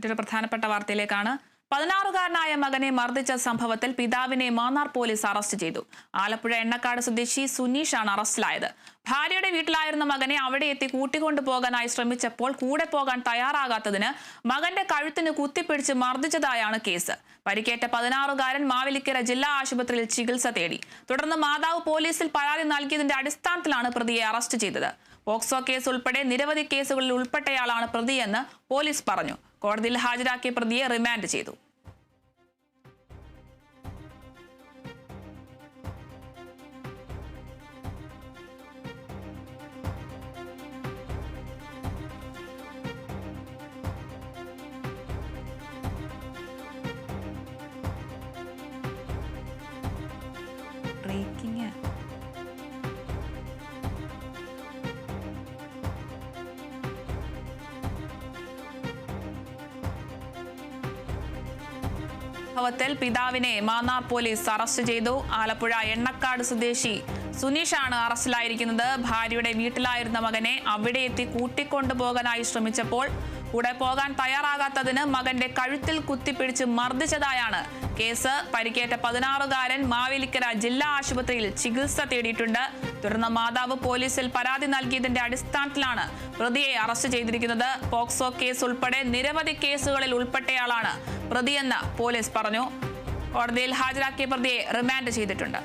മറ്റൊരു പ്രധാനപ്പെട്ട വാർത്തയിലേക്കാണ്. 16-കാരനായ മകനെ മർദ്ദിച്ച സംഭവത്തിൽ പിതാവിനെ മാന്നാർ പോലീസ് അറസ്റ്റ് ചെയ്തു. ആലപ്പുഴ എണ്ണക്കാട് സ്വദേശി സുനീഷാണ് അറസ്റ്റിലായത്. ഭാര്യയുടെ വീട്ടിലായിരുന്ന മകനെ അവിടെ എത്തി കൂട്ടിക്കൊണ്ടുപോകാനായി ശ്രമിച്ചപ്പോൾ കൂടെ പോകാൻ തയ്യാറാകാത്തതിന് മകന്റെ കഴുത്തിന് കുത്തിപ്പിടിച്ച് മർദ്ദിച്ചതായാണ് കേസ്. പരിക്കേറ്റ 16-കാരൻ മാവേലിക്കര ജില്ലാ ആശുപത്രിയിൽ ചികിത്സ തേടി. തുടർന്ന് മാതാവ് പോലീസിൽ പരാതി നൽകിയതിന്റെ അടിസ്ഥാനത്തിലാണ് പ്രതിയെ അറസ്റ്റ് ചെയ്തത്. പോക്സോ കേസ് ഉൾപ്പെടെ നിരവധി കേസുകളിൽ ഉൾപ്പെട്ടയാളാണ് പ്രതിയെന്ന് പോലീസ് പറഞ്ഞു. കോടതിയിൽ ഹാജരാക്കിയ പ്രതിയെ റിമാൻഡ് ചെയ്തു. സംഭവത്തിൽ പിതാവിനെ മാന്നാർ പോലീസ് അറസ്റ്റ് ചെയ്തു. ആലപ്പുഴ എണ്ണക്കാട് സ്വദേശി സുനീഷാണ് അറസ്റ്റിലായിരിക്കുന്നത്. ഭാര്യയുടെ വീട്ടിലായിരുന്ന മകനെ അവിടെ എത്തി കൂട്ടിക്കൊണ്ടുപോകാനായി ശ്രമിച്ചപ്പോൾ കൂടെ പോകാൻ തയ്യാറാകാത്തതിന് മകന്റെ കഴുത്തിൽ കുത്തിപ്പിടിച്ച് മർദ്ദിച്ചതായാണ് കേസ്. പരിക്കേറ്റ 16-കാരൻ മാവേലിക്കര ജില്ലാ ആശുപത്രിയിൽ ചികിത്സ തേടിയിട്ടുണ്ട്. തുടർന്ന് മാതാവ് പോലീസിൽ പരാതി നൽകിയതിന്റെ അടിസ്ഥാനത്തിലാണ് പ്രതിയെ അറസ്റ്റ് ചെയ്തിരിക്കുന്നത്. പോക്സോ കേസ് ഉൾപ്പെടെ നിരവധി കേസുകളിൽ ഉൾപ്പെട്ടയാളാണ് പ്രതിയെന്ന് പോലീസ് പറഞ്ഞു. കോടതിയിൽ ഹാജരാക്കിയ പ്രതിയെ റിമാൻഡ് ചെയ്തിട്ടുണ്ട്.